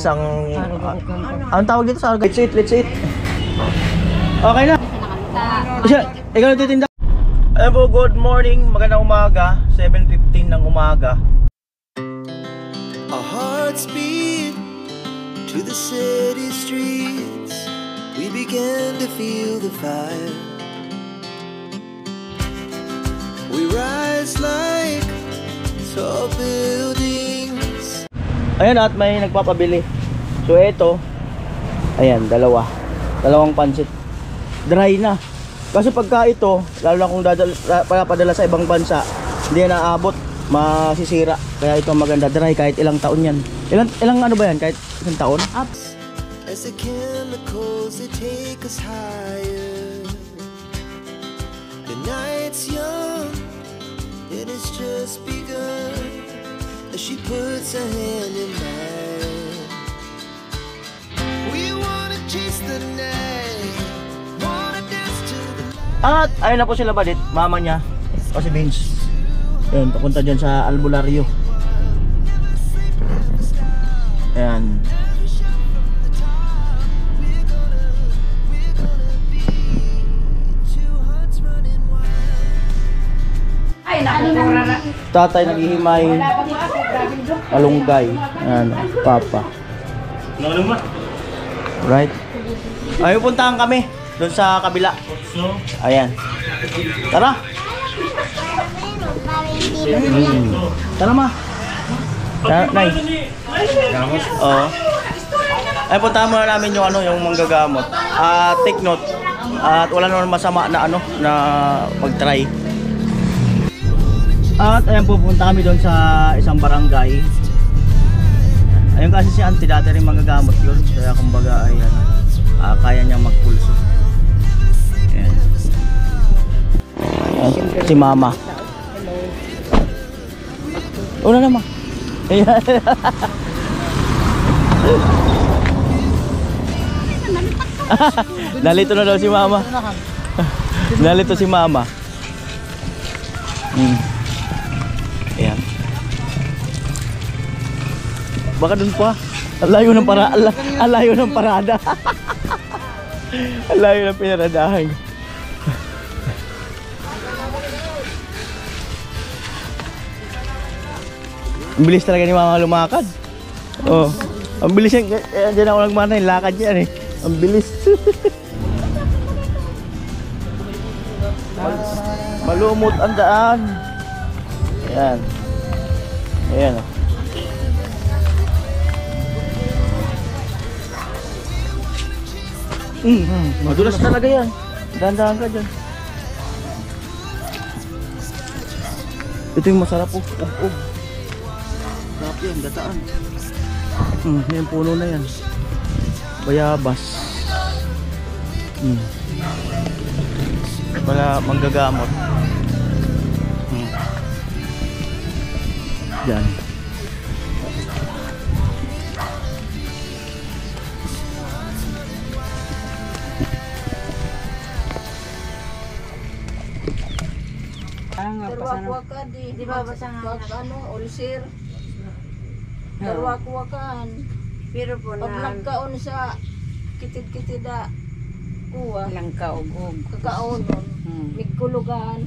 ang anong tawag dito sa let's eat. Okay na. Ikaw nagtitinda. Ayan po, good morning, magandang umaga, 7:15 ng umaga. Our hearts beat to the city streets. We began to feel the fire. We rise like tall buildings. Ayan, at may nagpapabili. So ito, ayan, dalawang pansit. Dry na. Kasi pagka ito, lalo na kung papadala sa ibang bansa, hindi na naabot, masisira. Kaya ito maganda, dry kahit ilang taon yan. Ilang ano ba yan? Kahit isang taon? As the chemicals they take us higher. The night's young, and it's just begun. As she puts her hand in mine, we wanna chase the night, wanna dance to the light. At ayun na po sila Badit, mama niya, o si Vince. Ayun, papunta dyan sa albularyo. Ayan. Tatay naghihimay malunggay. Ayan, papa. Right. Ay, puntahan kami doon sa kabila. Ayan. Tara. Tara ma. Nay. Oo. Ay, puntahan muna namin yung yung manggagamot. Take note. At wala naman masama na na pag-try. At ayan, pupunta kami doon sa isang barangay. Ayun kasi si auntie dati rin manggagamot yun. Kaya kumbaga ay kaya niyang magpulso. Ayan. Ayan, si mama. Una naman. Ayan. Nalito na daw si mama. Nalito si mama. Ayan. Baka dun pa. Alayo ng parada. Alayo ng pinaradahan. Ang bilis talaga ni mama lumakad. Oh, ang bilis yan. Diyan ako nagmana yung lakad niya eh. Ang bilis. Malumot ang daan. Ayan. Ayan. Madulas talaga yan. Dahan-dahan ka dyan. Ito yung masarap po. Ug-ug. Sarap yan, gataan. Yan, puno na yan. Bayabas. Para manggagamot. Yan. Darwak-wakan di ba basa nga ulcer. Darwak-wakan. Pero po na pag nagkaon sa kitid-kitida kuha lang kaugog. Kakaon migkulugan.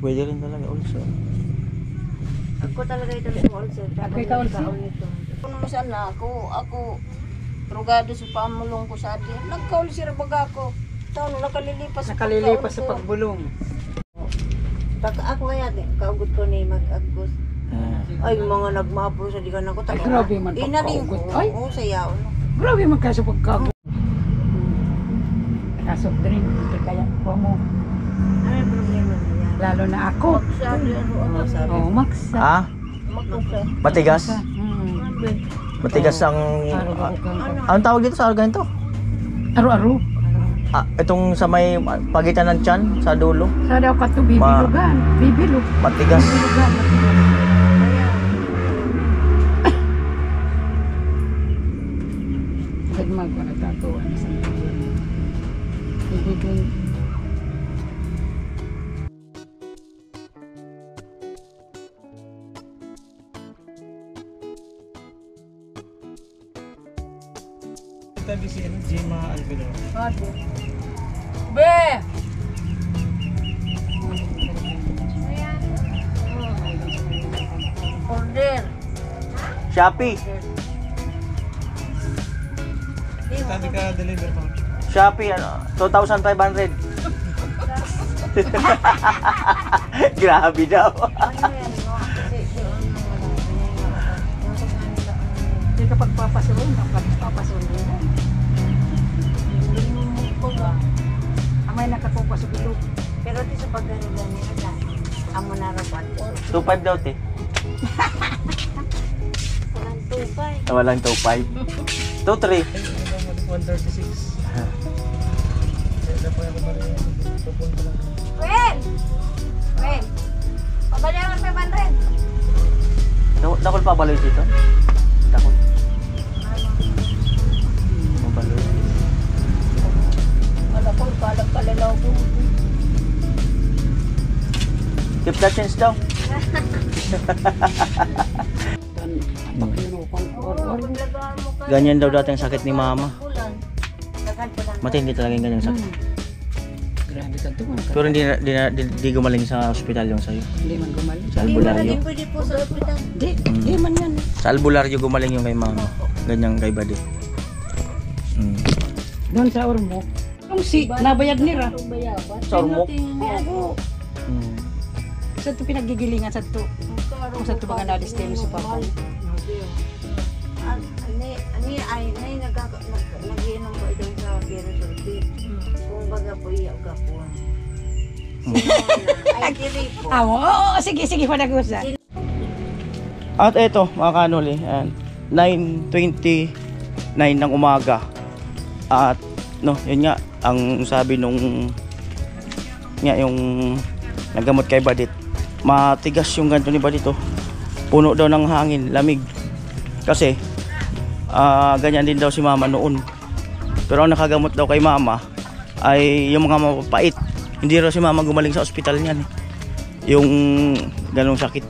Pwede rin talaga ulcer. Ako talaga ito sa ulcer. Ako ka-ulcer nito. Kung masala ako rugado sa pamulong ko sa adi. Nagka-ulcer baga ako. Taon nakalilipas sa pagbulong. Pag ako kaya kaugot ko ni mag-agos. Ay mga nagmapro sa dikan ako. Grabe man pagkaugot. Ay, oo sayaw. Grabe man kaso pagkagot. Kaso drink kaya ko mo. Ano yung problema niya? Lalo na ako. Oh, maksa. Matigas? Matigas ang anong tawag dito sa ganito? Aro-aro. Itong sa may pagitan ng tiyan sa dulo. Sa daw ka to bibilugan. Bibilog. Matigas. Kagmag ko nagtatuan sa Tabi si Gemma Alvelo. Be! Order. Shopee. Tabi ka deliver pa. Shopee, ano, 2,500. Grabe daw. Ano yan, no? Kasi doon na wala. Yung pagkain nila, Hindi ka pagpapasulong, pagpapasulong. hindi mo mo ba? Amay nakapapasubilog. Pero di sa pagkarilan nila na, amo na rapat. 2,500 daw, te. Walang tupay. Walang 2,500. 2,300. 136. Kaya po ako pa rin. Pupunta lang. Wen! Wen! Pabayaran pa 500. Dakol pa baloy dito? Dakol. Mabaloy. Malapol, palag kalalaw ko. Keep that change daw. Paglagaan mo ka. Ganyan daw dati ang sakit ni mama. Bulan. Dagan pa lang. Matindi talaga yung ganyang sakit. Grabe ka to. Pero hindi gumaling sa ospital yung sa'yo. Hindi man gumaling. Sa Hindi albularyo. pwede po sa ospital. Hindi man yan. Sa albularyo gumaling yung kay mama. Ganyang kay Badi. Doon sa Ormo. Ang si, nabayad nila. Sa Ormoc? Oo. Sa ito pinagigilingan sa ito. Kung sa ito mga nadistemi sa papa. Ani ay nagiinom ko ito sa pera sulti. Kung baga po iya ka po. Ay diri po. Oo, sige, panagusan. At eto mga kanuli, 9:29 ng umaga. At no, yun nga ang sabi nung yung nagamot kay Badit. Matigas yung ganito ni Badit, oh. Puno daw ng hangin, lamig. Kasi ganyan din daw si mama noon. Pero ang nakagamot daw kay mama ay yung mga mapapait. Hindi raw si mama gumaling sa ospital niyan, eh. Yung ganong sakit.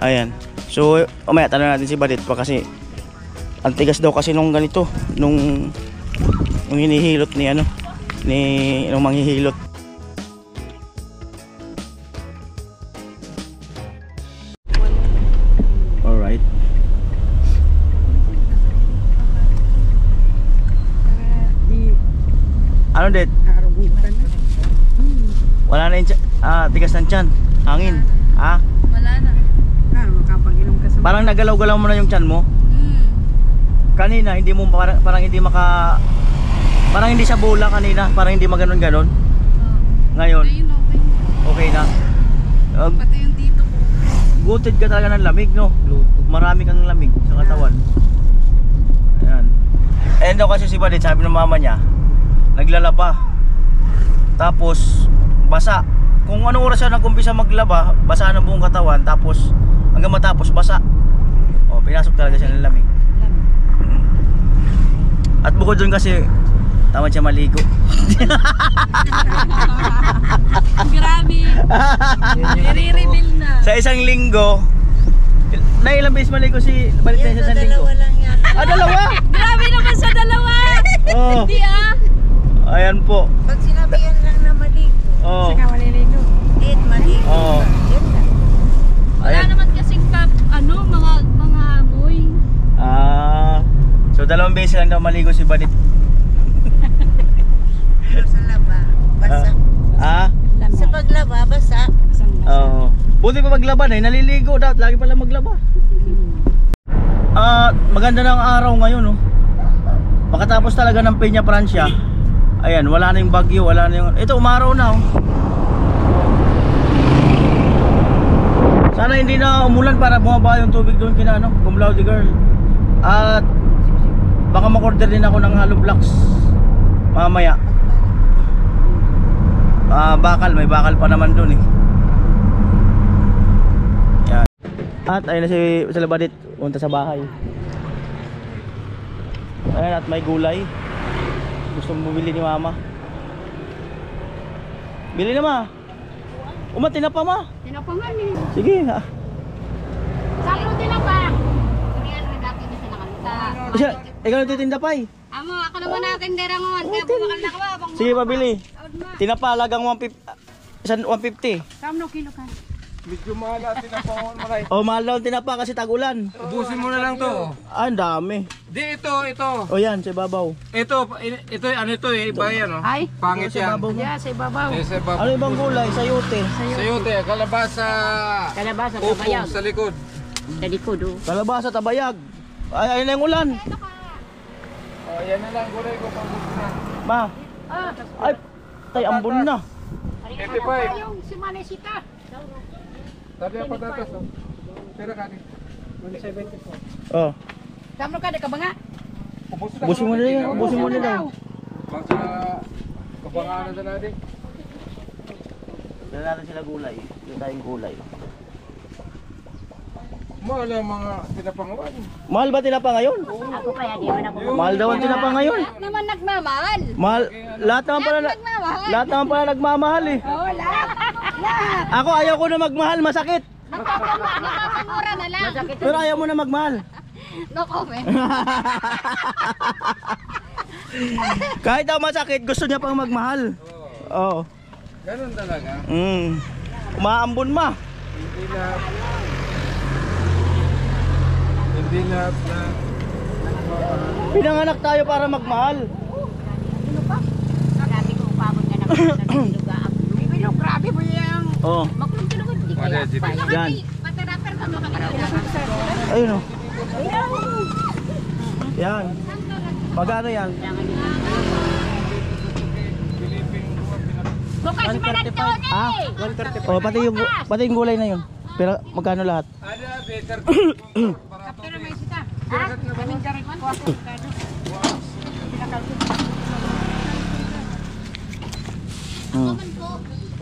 Ayan. So, umaya tanong natin si Badit pa kasi ang tigas daw kasi nung ganito, nung hinihilot ni nung manghihilot. Alright. Ano dit? Nakarugutan na. Wala na yung tigas ng tiyan. Hangin. Ha? Wala na. Makapag-inom ka sa... Parang nagalaw-galaw mo na yung tiyan mo. Kanina hindi mo parang hindi parang hindi siya bola kanina, parang hindi maganon-ganon. Ngayon, okay na. Pati yung dito po. Gutid ka talaga ng lamig, no? Marami kang lamig sa katawan. Ayan. Ayan daw kasi si Badit, sabi ng mama niya, naglalaba. Tapos, basa. Kung anong oras siya nag-umpisa maglaba, basa ng buong katawan. Tapos, hanggang matapos, basa. O, pinasok talaga siya ng lamig. At bukod dun kasi, tamad siya maligo. Grabe. I-reveal na. Sa isang linggo, na ilang beses maligo si Badit sa isang linggo? lang yan. Dalawa? Grabe naman sa dalawa. Oh. Hindi Ayan po. Pag sinabi yan lang na maligo, Oh. Saka maliligo. maligo. Oh. Yan lang. Wala naman kasing mga amoy. So 2 beses lang daw maligo si Badit. Pero sa laba, basa. Lamig. Sa paglaba, basa. Oo. Buti pa maglaban, naliligo daw, lagi pala maglaba. Maganda na ang araw ngayon, no. Makatapos talaga ng Peña Francia. Ayan, wala na yung bagyo, wala na yung... Ito, umaraw na, oh. Sana hindi na umulan para bumaba yung tubig doon kina Cum Laude Girl. At baka makorder din ako ng hollow blocks mamaya. May bakal pa naman doon, eh. Yan. At ayun na si Badit, punta sa bahay. Ayan, at may gulay. Gusto mo bumili ni mama. Bili na, ma. Tinapa, ma. Tinapangan eh. Sige, ha. Sakto tinapa. Kuriyan rin natin sa nakalita. Ikaw nagtitinda pa, eh. Amo, ako naman natin derang man. Kaya bumakal na ka ba? Sige, pabili. Tinapalagang 150. Kamno kilo ka. Medyo mahal natin ang pangon mo rin. Oh, mahal daw ang tinapa kasi tag-ulan. Ubusin mo na lang to. Ah, ang dami. Di, ito. O yan, sa babaw. Ito, ano ito eh, iba yan oh. Ay, Pangit yan. yeah, sa ibabaw. Eh, sa Ano ibang gulay? Sayote. Sayote, kalabasa. Kalabasa, Upo tabayag. sa likod. Sa likod, oh. Kalabasa, tabayag. Ay, ayun na yung ulan. Oh, yan na lang, gulay ko pang na. Ma. Ay, tay, ambon na. 85. Yung si Manesita. Sabi ang patatas oh. Pera ka 174. Oh, Kamno ka, ka ba nga? ubusin mo na yan. Ubusin mo na daw. Baka kapangalan na natin. Dala natin sila gulay. Dala tayong gulay. Mahal ang mga tinapangawan. Mahal ba tinapa ngayon? Ako pa yan, di man ako. Mahal daw ang tinapa ngayon. Naman nagmamahal. Mahal. Lahat naman pala lahat naman pala nagmamahal eh. Oo, lahat. Ako ayaw ko na magmahal, masakit. Mura na lang. Pero ayaw mo na magmahal. No comment. Kahit daw masakit, gusto niya pang magmahal. Oo. Ganun talaga. Maambon ma. Hindi lahat na Pinanganak tayo para magmahal. Grabe ko upabot ka na lugar. Bibilo, grabe mo yung... Oh. Makulong-tulog. Di Wala, kaya. di ba? Yan. Pateraper ka makakalaw. Ayun oh. Yan. Magkano yan? Bukay si Manantone. Ah? Oh, pati yung gulay na yun. Pero magkano lahat? ada better. Pero may sita. Ha? Kaming garit ko ako.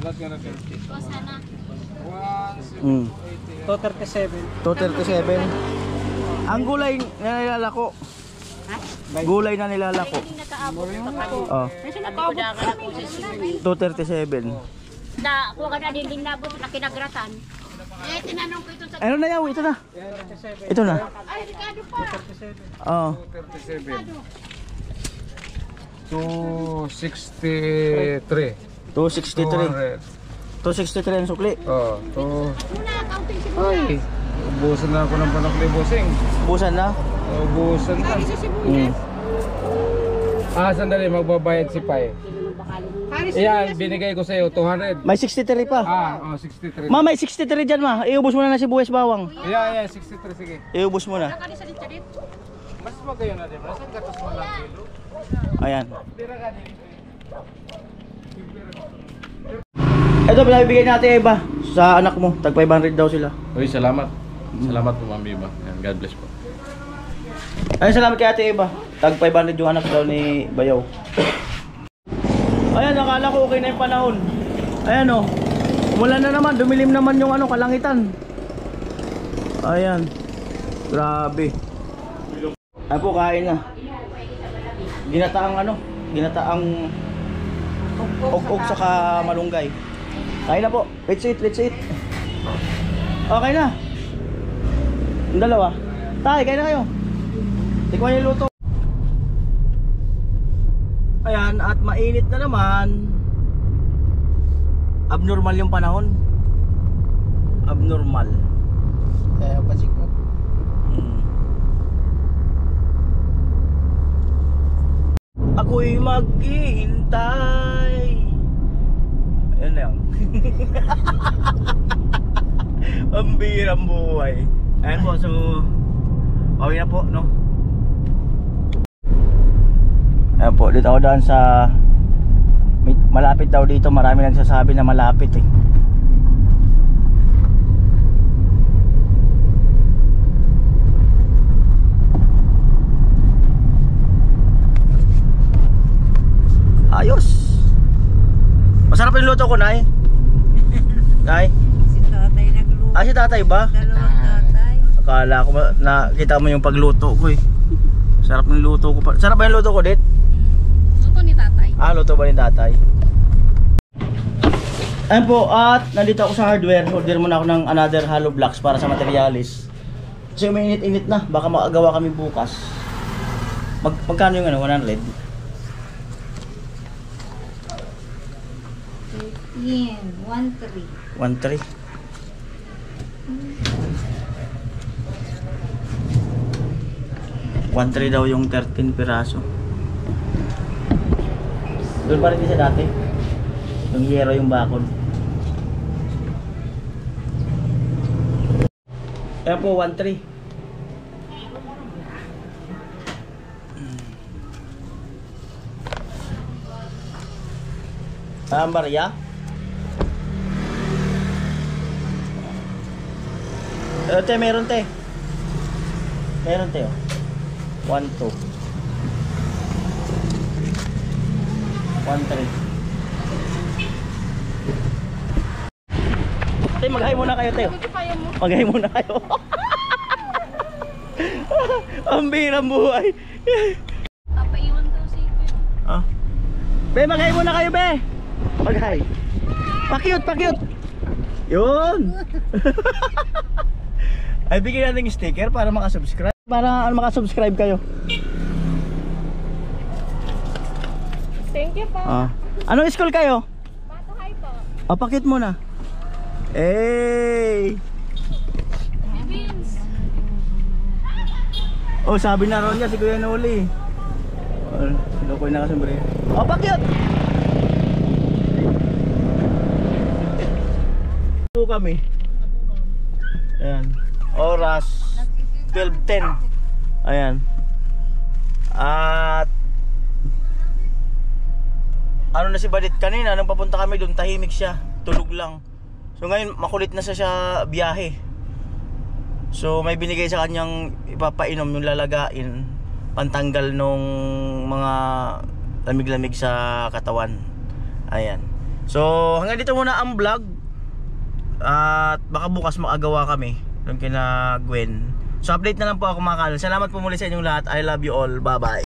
Plus ka na 50. Sana. 1, 237. Ang gulay na nilalako. Gulay na nilalako. Oh. 237. Da, kuha ka na din linabot na kinagratan. Eh, tinanong ko ito sa... Ano na yaw? Ito na. Ito na. Ay, Ricardo pa. Oh. 37. 263. 263. 263 ang sukli. Oh, Muna, accounting si Ay, ubusan na ako ng panakli bossing. Busan na. Ubusan na. Sandali, magbabayad si Pai. Iyan, binigay ko sa iyo 200. May 63 pa. 63. Ma, may 63 dyan ma. Iubos mo na si Buwes Bawang. Yeah, 63 sige. Iubos mo na. Mas magayon na din. Mas ang gatos mo lang kilo. Ayan. Ito, pinabibigay natin iba sa anak mo. Tag 500 daw sila. Uy, salamat. Salamat po, Ma'am Biba. And God bless po. Ay, salamat kay Ate Eva. Tag 500 yung anak daw ni Bayaw. Ayan, nakala ko okay na yung panahon. Ayan o. Umulan na naman, dumilim naman yung kalangitan. Ayan. Grabe. Ay po, kain na. Ginataang ginataang uk-uk saka malunggay. Kain na po. Let's eat, let's eat. Okay na. Yung dalawa. Tay, kain na kayo. Tikman yung luto. Ayan, at mainit na naman. Abnormal yung panahon. Abnormal. Kaya pasik ko. Ako'y maghihintay. Ayan na yan. Ang birang buhay. Ayan po, so pauwi na po, no? Ayan po, dito ako daan sa malapit daw dito. Marami nagsasabi na malapit eh. Ayos. Masarap yung luto ko, Nay. Nay? Si tatay nagluto. Si tatay ba? Dalawang tatay. Akala ko nakita mo yung pagluto ko eh. Sarap ng luto ko pa. Sarap ba yung luto ko, Dit? Luto ni tatay. Luto ba ni tatay? Ayun po, at nandito ako sa hardware. Order muna ako ng another hollow blocks para sa materialis. Kasi uminit-init na. Baka makagawa kami bukas. Magkano yung ano, 100? 13. 1.3. $1.3 daw yung 13 piraso. Doon pa rin sa dati. Yung yero yung bakod. Ayan po, 1.3. Ang barya? Te, meron te. Meron te, oh. 1, 2. 1, 3. Te, mag-hi muna kayo, te. Mag-hi muna kayo. Ang birang buhay. Papaiwan daw si Kuya. Ah. Be, mag-hi muna kayo, be. Mag-hi. Pakyut, pakyut. Yun. Ay, bigyan natin yung sticker para makasubscribe. Para makasubscribe kayo. Thank you po. Ah. Anong school kayo? Bato High po. Ah, pakyut muna. Hey! Bibins. Oh, sabi na ron niya si Kuya Noli. Oh, sinukoy na kasumbre. Oh, pakyut! Po kami. Ayan. Oras 12:10. Ayan. At ano na si Badit kanina nung papunta kami doon, tahimik siya, tulog lang. So ngayon makulit na siya biyahe. So may binigay sa kanyang ipapainom, yung lalagain, pantanggal nung mga lamig-lamig sa katawan. Ayan. So hanggang dito muna ang vlog. At baka bukas makagawa kami doon kina Gwen. So update na lang po ako mga kanal. Salamat po muli sa inyong lahat. I love you all. Bye bye.